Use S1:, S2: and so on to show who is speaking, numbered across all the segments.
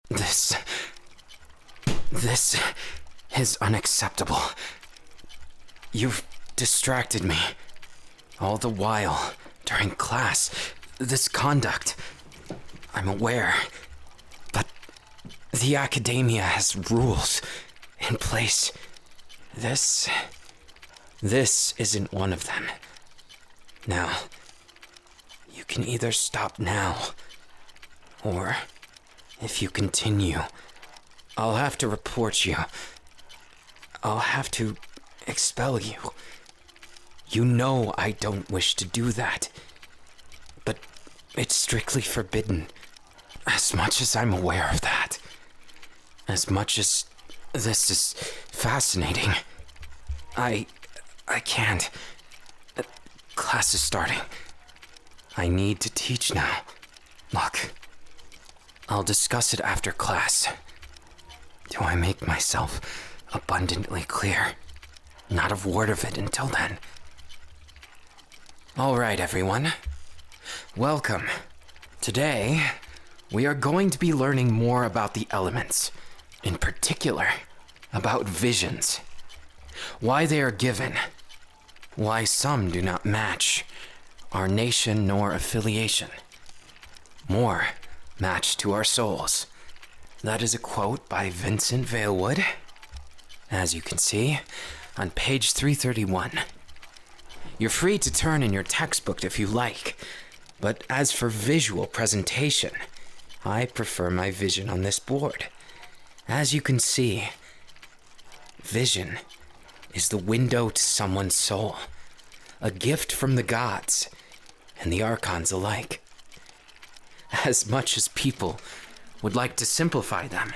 S1: This is unacceptable. You've distracted me. All the while, during class, this conduct, I'm aware. But the academia has rules in place. This isn't one of them. Now, you can either stop now, or if you continue, I'll have to report you. I'll have to expel you. You know I don't wish to do that, but it's strictly forbidden. As much as I'm aware of that, as much as this is fascinating, I can't. Class is starting. I need to teach now. Look, I'll discuss it after class. Do I make myself abundantly clear? Not a word of it until then. All right, everyone. Welcome. Today, we are going to be learning more about the elements. In particular, about visions. Why they are given. Why some do not match our nation nor affiliation. More match to our souls. That is a quote by Vincent Valewood, as you can see, on page 331. You're free to turn in your textbook if you like, but as for visual presentation, I prefer my vision on this board. As you can see, vision is the window to someone's soul, a gift from the gods and the archons alike. As much as people would like to simplify them,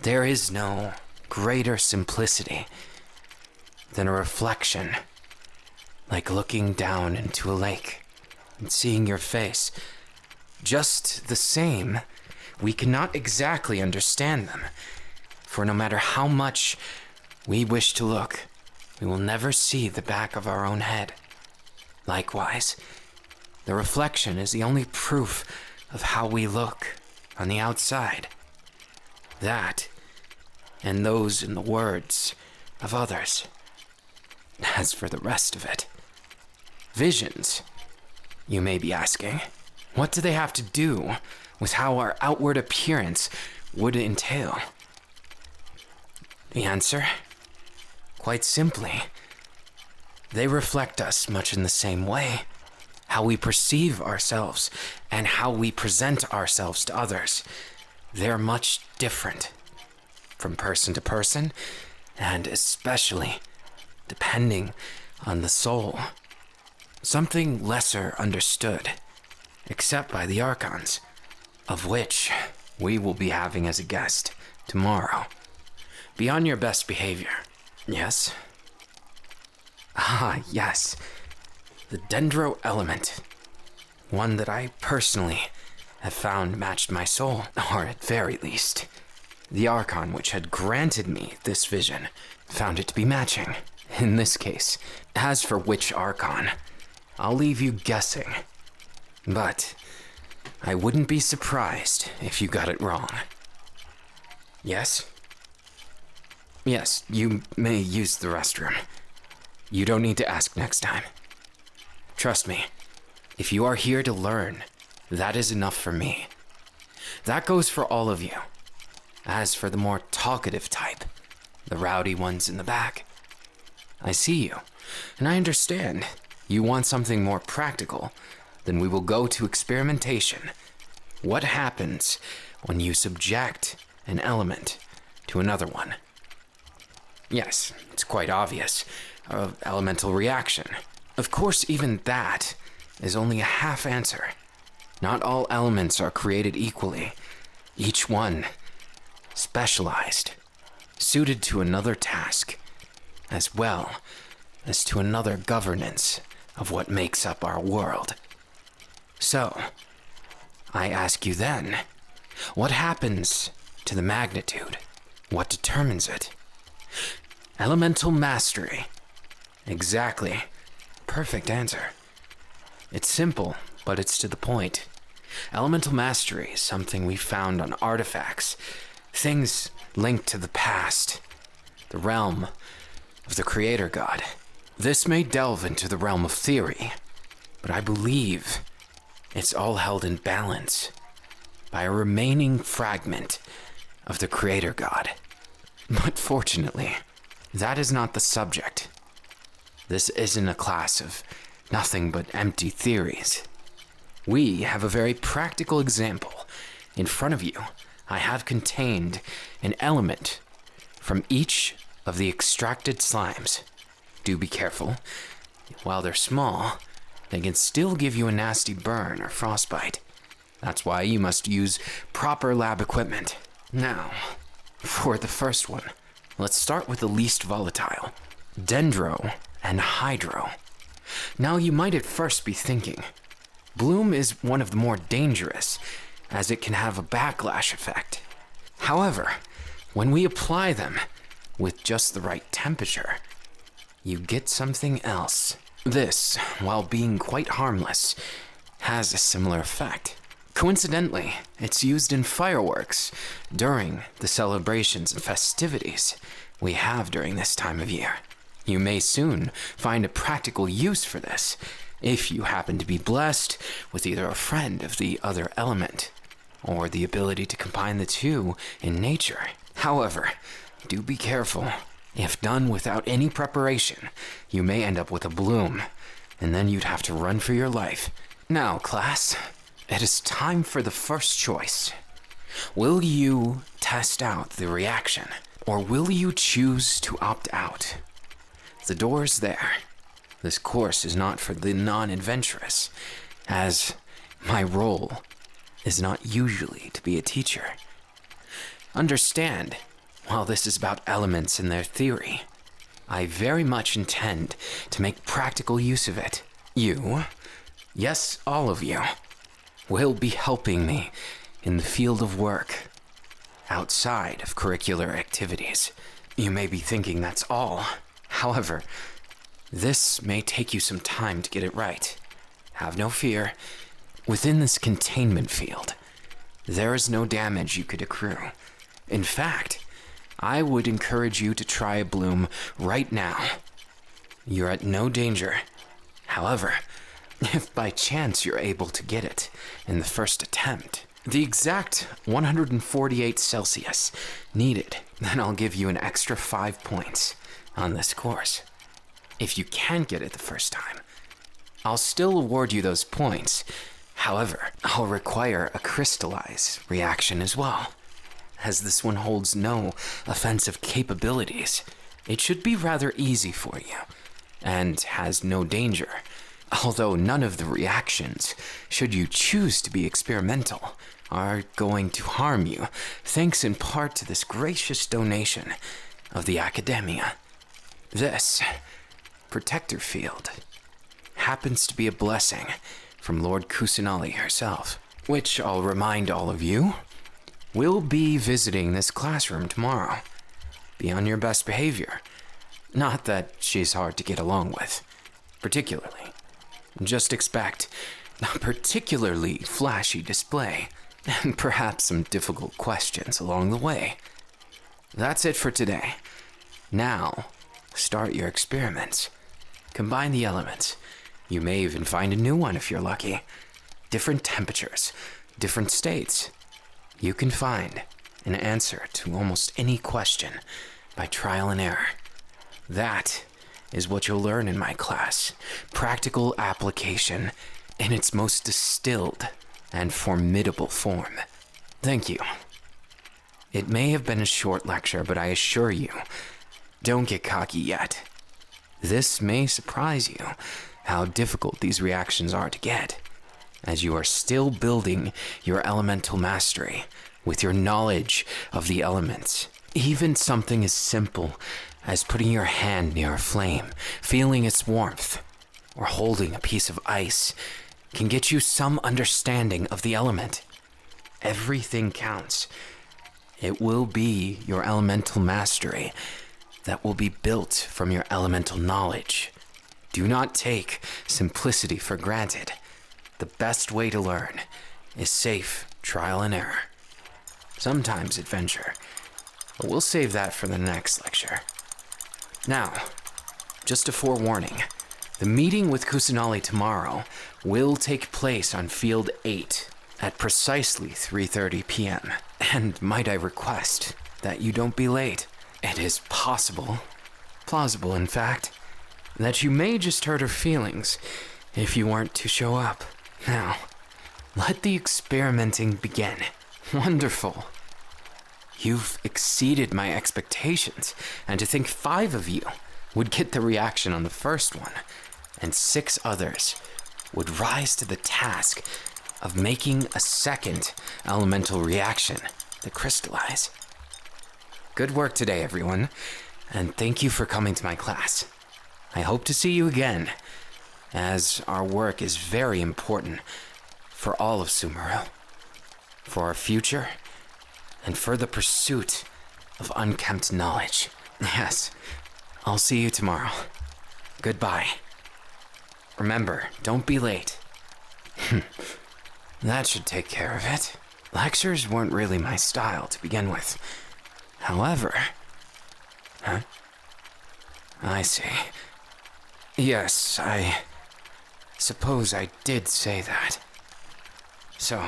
S1: there is no greater simplicity than a reflection, like looking down into a lake and seeing your face. Just the same, we cannot exactly understand them, for no matter how much we wish to look, we will never see the back of our own head. Likewise, the reflection is the only proof of how we look on the outside. That, and those in the words of others. As for the rest of it, visions, you may be asking, what do they have to do with how our outward appearance would entail? The answer? Quite simply, they reflect us much in the same way. How we perceive ourselves and how we present ourselves to others. They're much different from person to person, and especially depending on the soul. Something lesser understood, except by the archons, of which we will be having as a guest tomorrow. Be on your best behavior. Yes? Ah, yes. The dendro element. One that I personally have found matched my soul, or at very least, the archon which had granted me this vision found it to be matching. In this case, as for which archon, I'll leave you guessing. But I wouldn't be surprised if you got it wrong. Yes? Yes, you may use the restroom. You don't need to ask next time. Trust me, if you are here to learn, that is enough for me. That goes for all of you. As for the more talkative type, the rowdy ones in the back, I see you, and I understand. You want something more practical, then we will go to experimentation. What happens when you subject an element to another one? Yes, it's quite obvious. Elemental reaction. Of course, even that is only a half answer. Not all elements are created equally. Each one specialized, suited to another task, as well as to another governance of what makes up our world. So, I ask you then, what happens to the magnitude? What determines it? Elemental mastery. Exactly. Perfect answer. It's simple, but it's to the point. Elemental mastery is something we found on artifacts, things linked to the past, the realm of the Creator God. This may delve into the realm of theory, but I believe it's all held in balance by a remaining fragment of the Creator God. But fortunately, that is not the subject. This isn't a class of nothing but empty theories. We have a very practical example. In front of you, I have contained an element from each of the extracted slimes. Do be careful. While they're small, they can still give you a nasty burn or frostbite. That's why you must use proper lab equipment. Now, for the first one, let's start with the least volatile, Dendro and Hydro. Now you might at first be thinking, Bloom is one of the more dangerous, as it can have a backlash effect. However, when we apply them with just the right temperature, you get something else. This, while being quite harmless, has a similar effect. Coincidentally, it's used in fireworks during the celebrations and festivities we have during this time of year. You may soon find a practical use for this if you happen to be blessed with either a friend of the other element or the ability to combine the two in nature. However, do be careful. If done without any preparation, you may end up with a bloom, and then you'd have to run for your life. Now, class, it is time for the first choice. Will you test out the reaction, or will you choose to opt out? The door's there. This course is not for the non-adventurous, as my role is not usually to be a teacher. Understand, while this is about elements and their theory, I very much intend to make practical use of it. You, yes, all of you, will be helping me in the field of work, outside of curricular activities. You may be thinking that's all. However, this may take you some time to get it right. Have no fear. Within this containment field, there is no damage you could accrue. In fact, I would encourage you to try a bloom right now. You're at no danger. However, if by chance you're able to get it in the first attempt, the exact 148 Celsius needed, then I'll give you an extra 5 points on this course. If you can't get it the first time, I'll still award you those points. However, I'll require a crystallize reaction as well. As this one holds no offensive capabilities, it should be rather easy for you, and has no danger. Although none of the reactions, should you choose to be experimental, are going to harm you, thanks in part to this gracious donation of the Academia. This protector field happens to be a blessing from Lord Kusanali herself, which I'll remind all of you, will be visiting this classroom tomorrow. Be on your best behavior. Not that she's hard to get along with, particularly. Just expect a particularly flashy display, and perhaps some difficult questions along the way. That's it for today. Now, start your experiments. Combine the elements. You may even find a new one if you're lucky. Different temperatures, different states. You can find an answer to almost any question by trial and error. That is what you'll learn in my class. Practical application in its most distilled and formidable form. Thank you. It may have been a short lecture, but I assure you, don't get cocky yet. This may surprise you how difficult these reactions are to get, as you are still building your elemental mastery with your knowledge of the elements. Even something as simple as putting your hand near a flame, feeling its warmth, or holding a piece of ice can get you some understanding of the element. Everything counts. It will be your elemental mastery that will be built from your elemental knowledge. Do not take simplicity for granted. The best way to learn is safe trial and error. Sometimes adventure. But we'll save that for the next lecture. Now, just a forewarning. The meeting with Kusanali tomorrow will take place on Field 8 at precisely 3:30 p.m. And might I request that you don't be late. It is possible, plausible in fact, that you may just hurt her feelings if you weren't to show up. Now, let the experimenting begin. Wonderful. You've exceeded my expectations, and to think 5 of you would get the reaction on the first one, and 6 others would rise to the task of making a second elemental reaction to crystallize. Good work today, everyone, and thank you for coming to my class. I hope to see you again, as our work is very important for all of Sumeru, for our future, and for the pursuit of unkempt knowledge. Yes, I'll see you tomorrow. Goodbye. Remember, don't be late. That should take care of it. Lectures weren't really my style to begin with. However... Huh? I see. Yes, I suppose I did say that. So,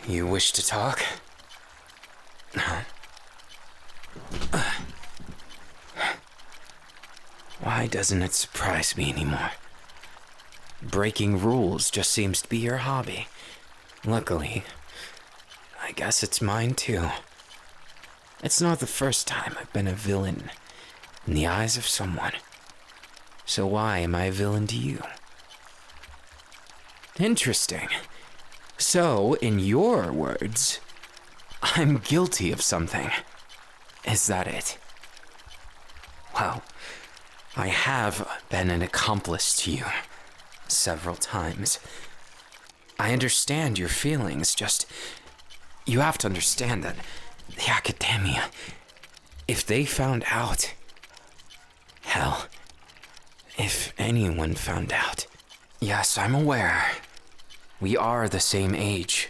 S1: you wish to talk? Huh? Why doesn't it surprise me anymore? Breaking rules just seems to be your hobby. Luckily, I guess it's mine too. It's not the first time I've been a villain in the eyes of someone. So why am I a villain to you? Interesting. So, in your words, I'm guilty of something. Is that it? Well, I have been an accomplice to you several times. I understand your feelings, just... You have to understand that the academia, if they found out... Hell, if anyone found out... Yes, I'm aware. We are the same age.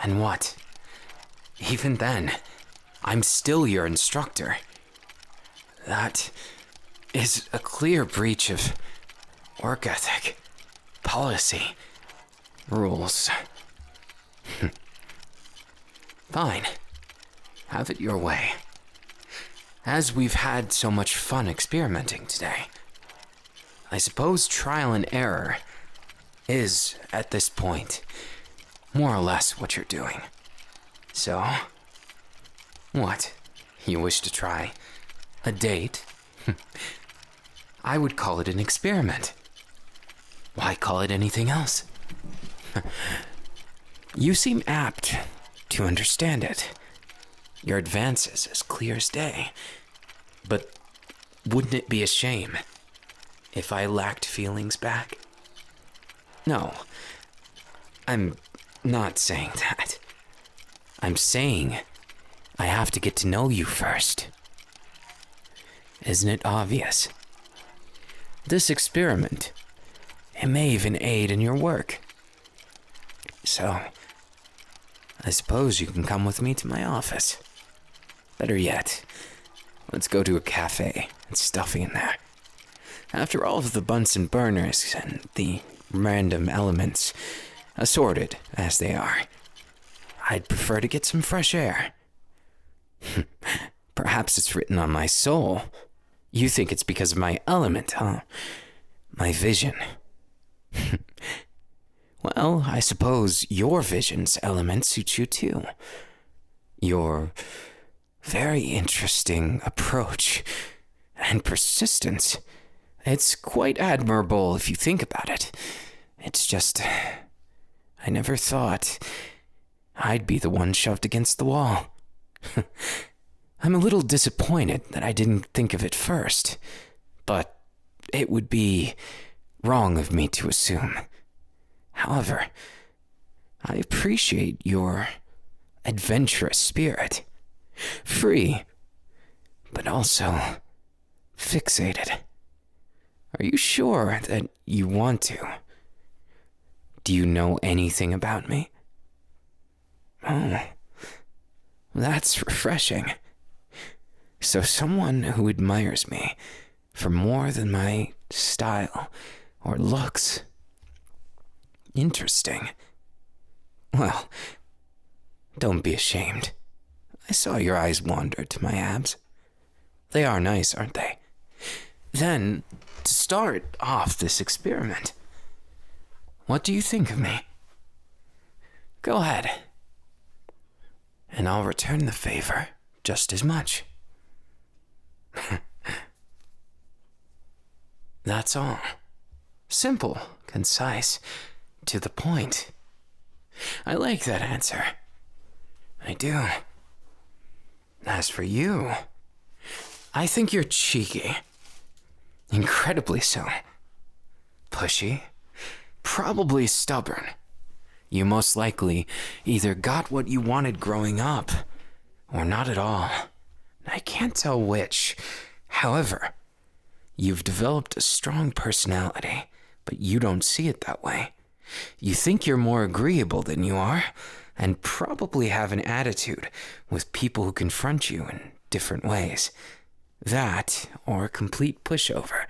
S1: And what? Even then, I'm still your instructor. That is a clear breach of work ethic, policy, rules. Fine. Have it your way. As we've had so much fun experimenting today, I suppose trial and error is, at this point, more or less what you're doing. So, what? You wish to try a date? I would call it an experiment. Why call it anything else? You seem apt to understand it. Your advance is as clear as day. But wouldn't it be a shame if I lacked feelings back? No, I'm not saying that. I'm saying I have to get to know you first. Isn't it obvious? This experiment, it may even aid in your work. So, I suppose you can come with me to my office. Better yet, let's go to a cafe. It's stuffy in there. After all of the Bunsen burners and the random elements, assorted as they are, I'd prefer to get some fresh air. Perhaps it's written on my soul. You think it's because of my element, huh? My vision. Well, I suppose your vision's element suits you too. Your very interesting approach and persistence. It's quite admirable if you think about it. It's just, I never thought I'd be the one shoved against the wall. I'm a little disappointed that I didn't think of it first, but it would be wrong of me to assume. However, I appreciate your adventurous spirit. Free, but also fixated. Are you sure that you want to? Do you know anything about me? Oh, that's refreshing. So someone who admires me for more than my style or looks. Interesting. Well, don't be ashamed. I saw your eyes wander to my abs. They are nice, aren't they? Then, to start off this experiment, what do you think of me? Go ahead. And I'll return the favor just as much. That's all. Simple, concise, to the point. I like that answer. I do. As for you, I think you're cheeky. Incredibly so. Pushy. Probably stubborn. You most likely either got what you wanted growing up, or not at all. I can't tell which. However, you've developed a strong personality, but you don't see it that way. You think you're more agreeable than you are, and probably have an attitude with people who confront you in different ways. That, or a complete pushover,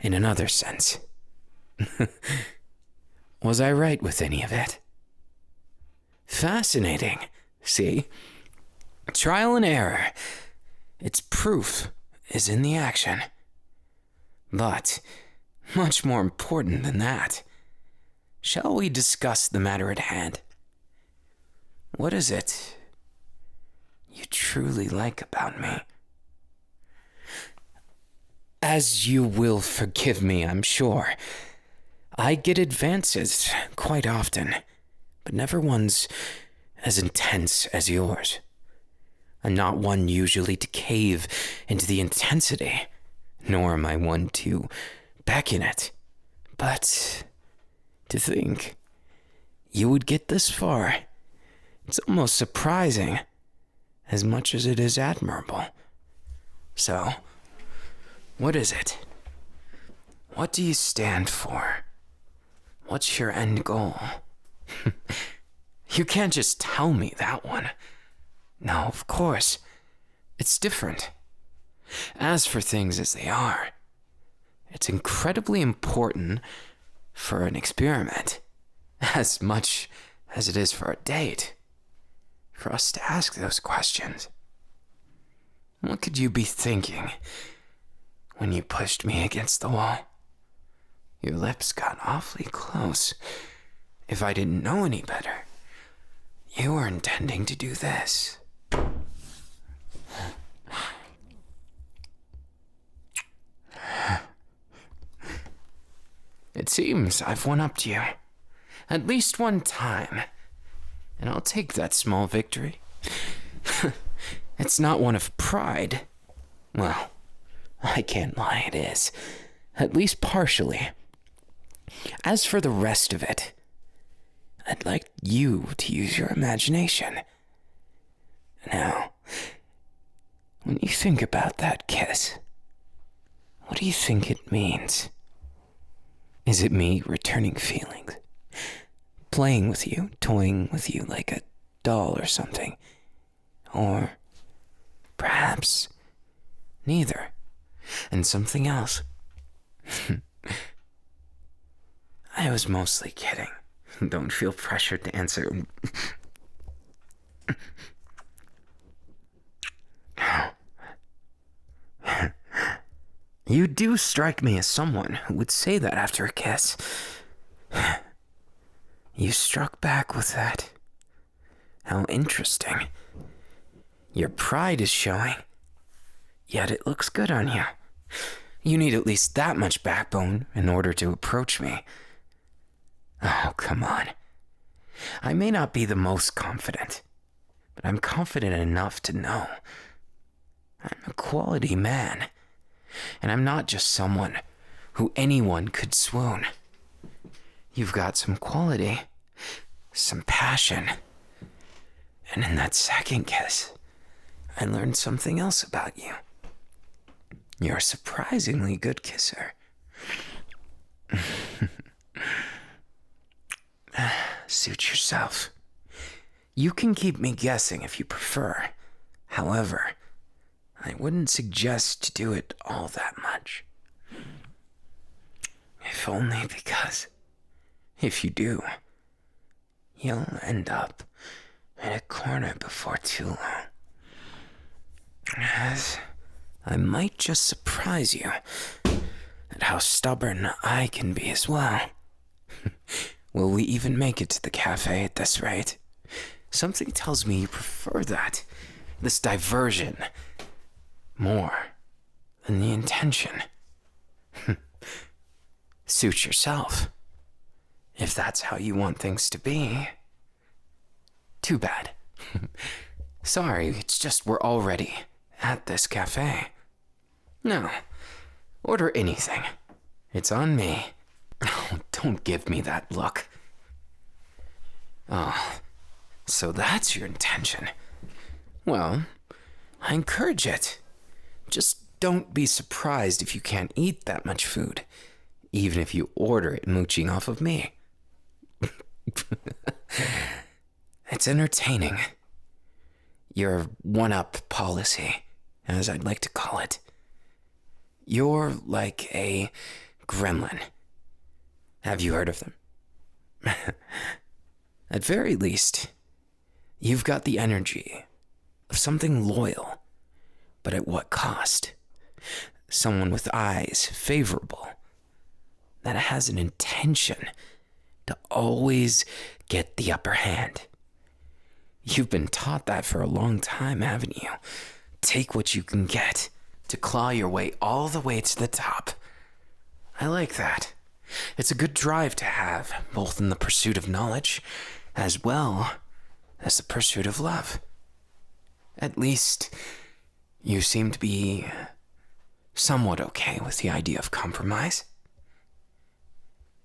S1: in another sense. Was I right with any of it? Fascinating. See? Trial and error. Its proof is in the action. But, much more important than that, shall we discuss the matter at hand? What is it you truly like about me? As you will forgive me, I'm sure. I get advances quite often, but never ones as intense as yours. I'm not one usually to cave into the intensity, nor am I one to beckon it. But to think you would get this far, it's almost surprising, as much as it is admirable. So, what is it? What do you stand for? What's your end goal? You can't just tell me that one. No, of course. It's different. As for things as they are, it's incredibly important for an experiment, as much as it is for a date, for us to ask those questions. What could you be thinking when you pushed me against the wall? Your lips got awfully close. If I didn't know any better, you were intending to do this. It seems I've one-upped you. At least one time. And I'll take that small victory. It's not one of pride. Well, I can't lie, it is. At least partially. As for the rest of it, I'd like you to use your imagination. Now, when you think about that kiss, what do you think it means? Is it me returning feelings? Playing with you, toying with you like a doll or something? Or perhaps neither, and something else? I was mostly kidding. Don't feel pressured to answer. You do strike me as someone who would say that after a kiss. You struck back with that. How interesting. Your pride is showing, yet it looks good on you. You need at least that much backbone in order to approach me. Oh, come on. I may not be the most confident, but I'm confident enough to know I'm a quality man, and I'm not just someone who anyone could swoon. You've got some quality, some passion, and in that second kiss, I learned something else about you. You're a surprisingly good kisser. Suit yourself. You can keep me guessing if you prefer. However, I wouldn't suggest to do it all that much. If only because, if you do, you'll end up in a corner before too long. As I might just surprise you at how stubborn I can be as well. Will we even make it to the cafe at this rate? Something tells me you prefer that, this diversion, more than the intention. Suit yourself, if that's how you want things to be. Too bad. Sorry, it's just we're already at this cafe. No, order anything. It's on me. Oh, don't give me that look. Oh, so that's your intention. Well, I encourage it. Just don't be surprised if you can't eat that much food, even if you order it mooching off of me. It's entertaining. Your one-up policy, as I'd like to call it. You're like a gremlin. Have you heard of them? At very least, you've got the energy of something loyal, but at what cost? Someone with eyes favorable, that has an intention to always get the upper hand. You've been taught that for a long time, haven't you? Take what you can get to claw your way all the way to the top. I like that. It's a good drive to have, both in the pursuit of knowledge as well as the pursuit of love. At least, you seem to be somewhat okay with the idea of compromise.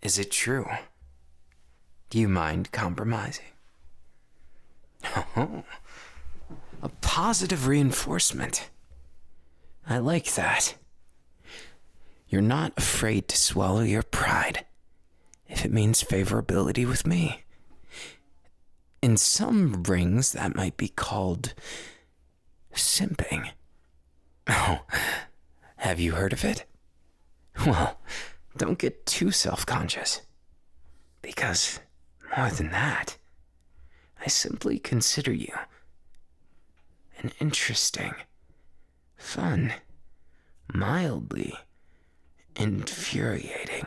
S1: Is it true? Do you mind compromising? Oh, a positive reinforcement. I like that. You're not afraid to swallow your pride if it means favorability with me. In some rings, that might be called simping. Oh, have you heard of it? Well, don't get too self-conscious. Because, more than that, I simply consider you an interesting, fun, mildly infuriating,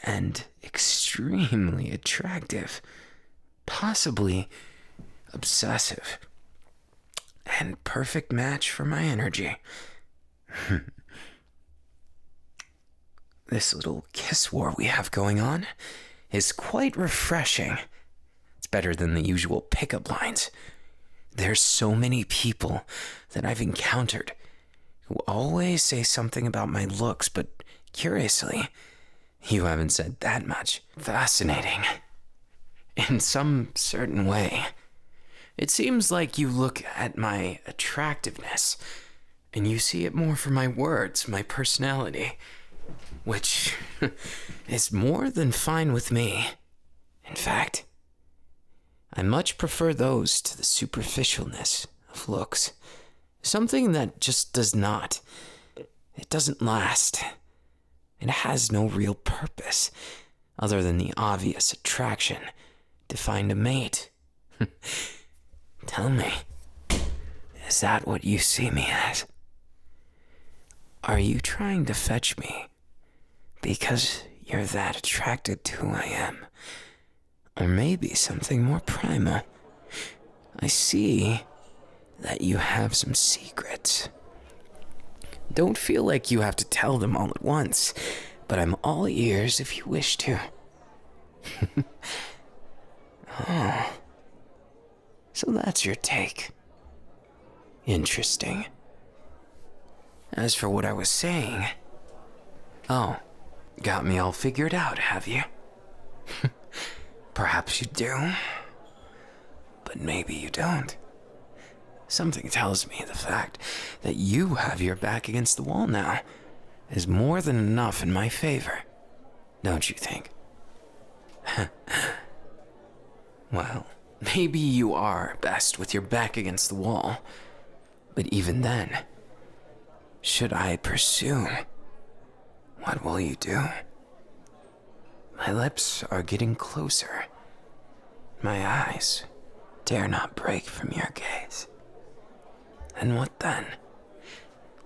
S1: and extremely attractive, possibly obsessive, and perfect match for my energy. This little kiss war we have going on is quite refreshing. It's better than the usual pickup lines. There's so many people that I've encountered who always say something about my looks, but curiously, you haven't said that much. Fascinating. In some certain way, it seems like you look at my attractiveness and you see it more for my words, my personality, which is more than fine with me. In fact, I much prefer those to the superficialness of looks. Something that just doesn't last. It has no real purpose other than the obvious attraction to find a mate. Tell me, is that what you see me as? Are you trying to fetch me because you're that attracted to who I am? Or maybe something more primal? I see that you have some secrets. Don't feel like you have to tell them all at once, but I'm all ears if you wish to. Oh, so that's your take. Interesting. As for what I was saying, oh, got me all figured out, have you? Perhaps you do, but maybe you don't. Something tells me the fact that you have your back against the wall now is more than enough in my favor, don't you think? Well, maybe you are best with your back against the wall. But even then, should I pursue, what will you do? My lips are getting closer. My eyes dare not break from your gaze. And what then?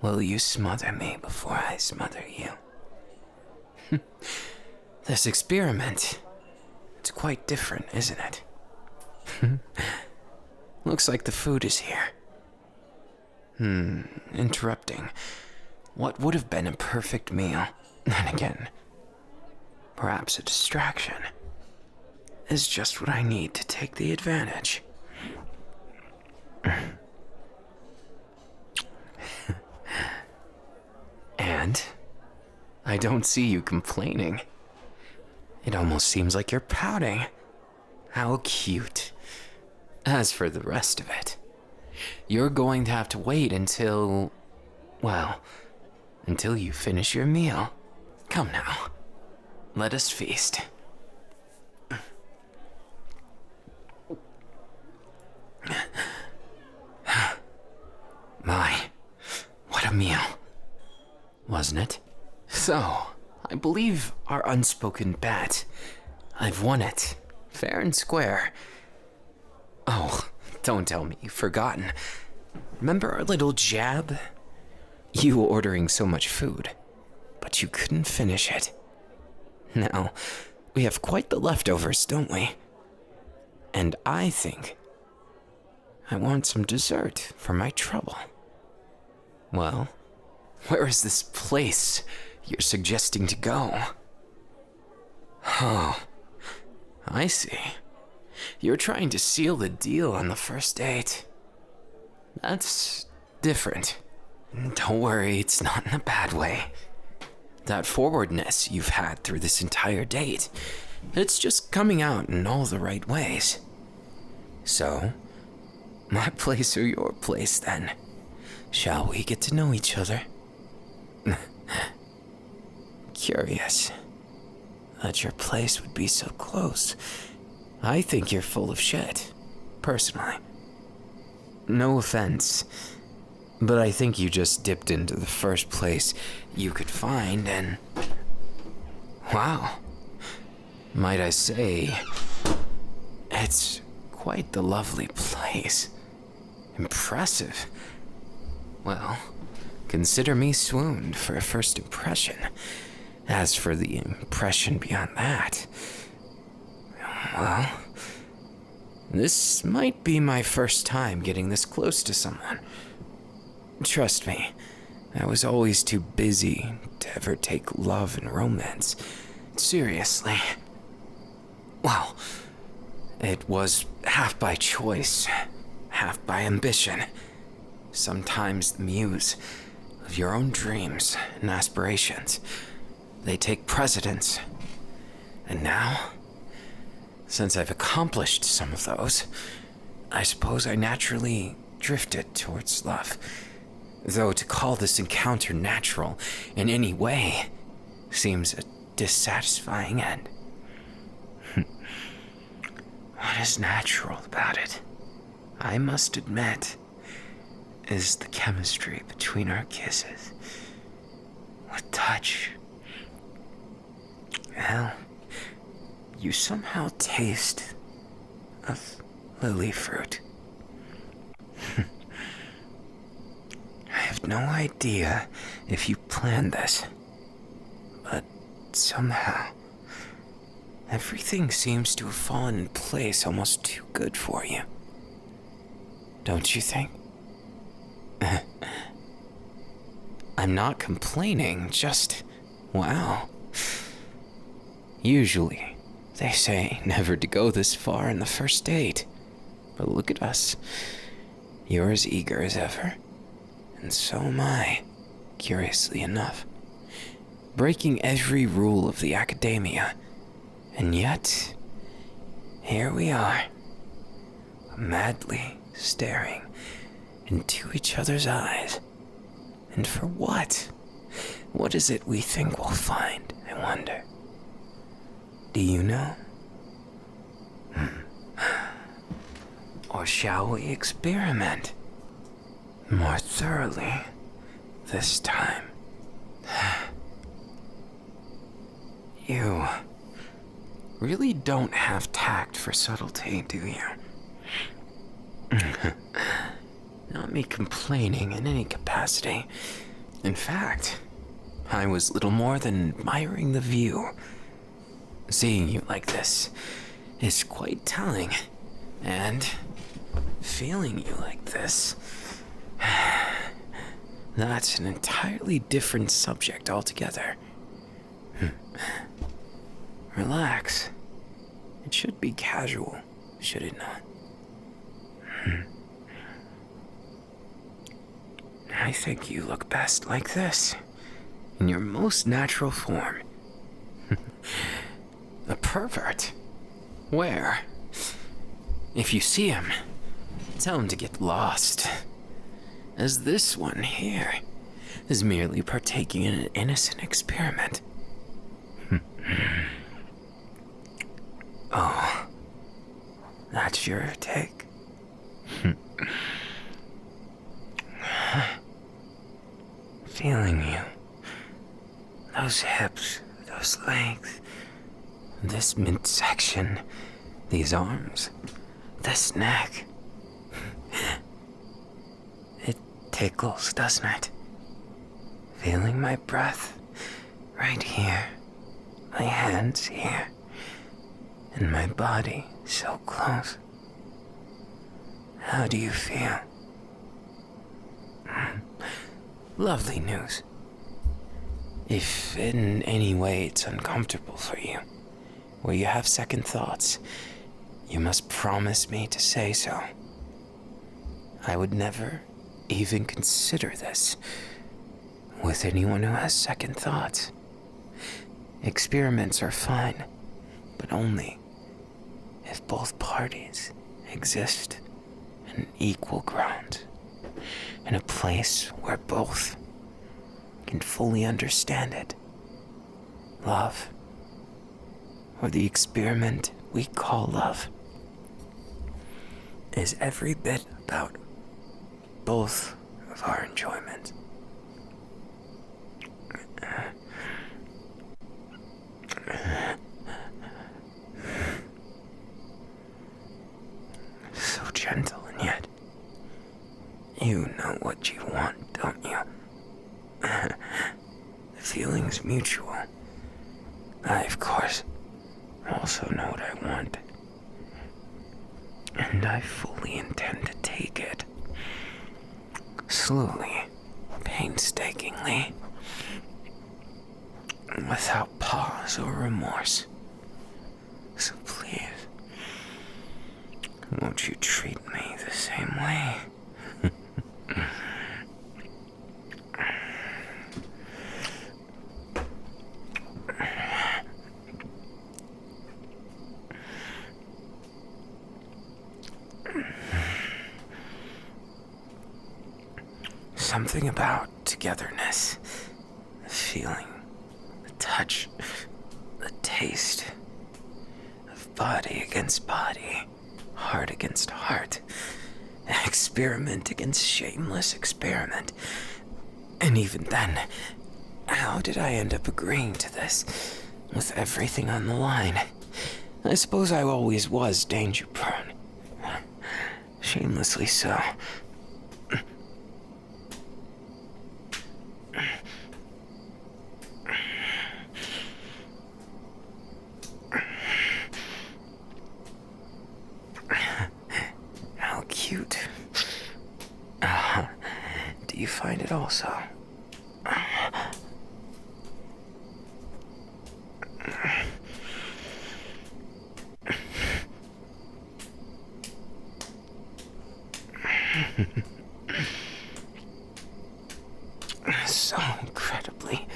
S1: Will you smother me before I smother you? This experiment, it's quite different, isn't it? Looks like the food is here. Interrupting. What would have been a perfect meal, then again, perhaps a distraction, is just what I need to take the advantage. And I don't see you complaining. It almost seems like you're pouting. How cute. As for the rest of it, you're going to have to wait until, well, until you finish your meal. Come now, let us feast. My, what a meal, wasn't it? So, I believe our unspoken bet, I've won it, fair and square. Oh, don't tell me you've forgotten. Remember our little jab? You ordering so much food, but you couldn't finish it. Now, we have quite the leftovers, don't we? And I think I want some dessert for my trouble. Well, where is this place you're suggesting to go? Oh, I see. You're trying to seal the deal on the first date. That's different. Don't worry, it's not in a bad way. That forwardness you've had through this entire date, it's just coming out in all the right ways. So, my place or your place then? Shall we get to know each other? Curious that your place would be so close. I think you're full of shit, personally. No offense, but I think you just dipped into the first place you could find and... Wow. Might I say, it's quite the lovely place. Impressive. Well, consider me swooned for a first impression. As for the impression beyond that, well, this might be my first time getting this close to someone. Trust me, I was always too busy to ever take love and romance seriously. Well, it was half by choice, half by ambition. Sometimes the muse of your own dreams and aspirations, they take precedence. And now, since I've accomplished some of those, I suppose I naturally drifted towards love. Though to call this encounter natural in any way seems a dissatisfying end. What is natural about it, I must admit, is the chemistry between our kisses. With touch. Well, you somehow taste of lily fruit. I have no idea if you planned this, but somehow everything seems to have fallen in place almost too good for you. Don't you think? I'm not complaining, just wow. Usually, they say never to go this far in the first date. But look at us. You're as eager as ever. And so am I, curiously enough. Breaking every rule of the academia. And yet, here we are, madly staring into each other's eyes. And for what? What is it we think we'll find, I wonder? Do you know? Or shall we experiment more thoroughly this time? You really don't have tact for subtlety, do you? Not me complaining in any capacity. In fact, I was little more than admiring the view. Seeing you like this is quite telling, and feeling you like this, that's an entirely different subject altogether. Relax. It should be casual, should it not? I think you look best like this, in your most natural form. A pervert? Where? If you see him, tell him to get lost. As this one here is merely partaking in an innocent experiment. Oh, that's your take? Feeling you. Those hips, those legs, this midsection, these arms, this neck. It tickles, doesn't it? Feeling my breath right here, my hands here, and my body so close. How do you feel? Lovely news. If in any way it's uncomfortable for you, or you have second thoughts, you must promise me to say so. I would never even consider this with anyone who has second thoughts. Experiments are fine, but only if both parties exist in equal ground, in a place where both can fully understand it. Love, or the experiment we call love, is every bit about both of our enjoyment. So gentle, and yet you know what you want, don't you? The feeling's mutual. I, of course, also know what I want. And I fully intend to take it. Slowly, painstakingly, without pause or remorse. So please, won't you treat me the same way? Something about togetherness, the feeling, the touch, the taste of body against body, heart against heart, experiment against shameless experiment. And even then, how did I end up agreeing to this, with everything on the line? I suppose I always was danger-prone. Shamelessly so. How cute. Do you find it also? So incredibly.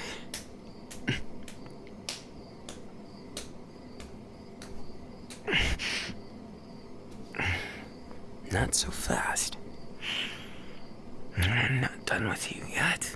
S1: Not so fast. I'm not done with you yet.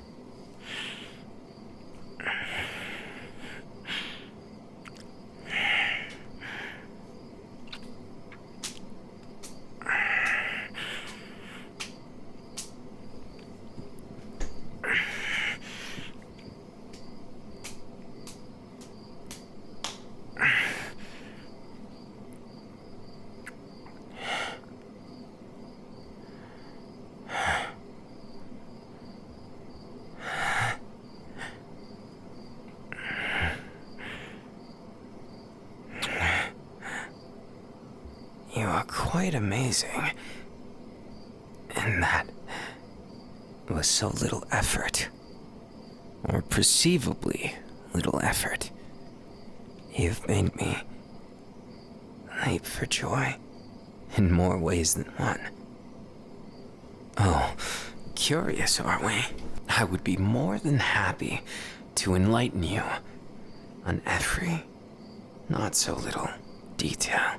S1: quite amazing. And that was so little effort. Or perceivably little effort. You've made me leap for joy in more ways than one. Oh, curious, are we? I would be more than happy to enlighten you on every not so little detail.